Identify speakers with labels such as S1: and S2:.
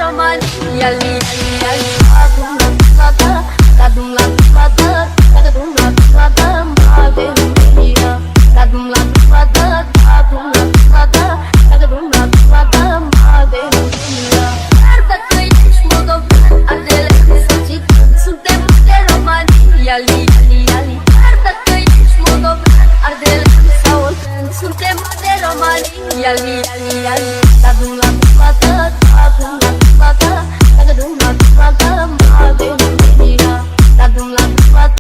S1: România, ali, ali, cadum la toată, cadum la toată, Mare România, cadum la toată, cadum la toată, cadum la toată, Mare România. Dar dacă ești moldovan, ardele să zic, suntem de România, ali, ali, ali. Dar dacă ești moldovan, ardele sau suntem de România, ali, ali, ali, cadum la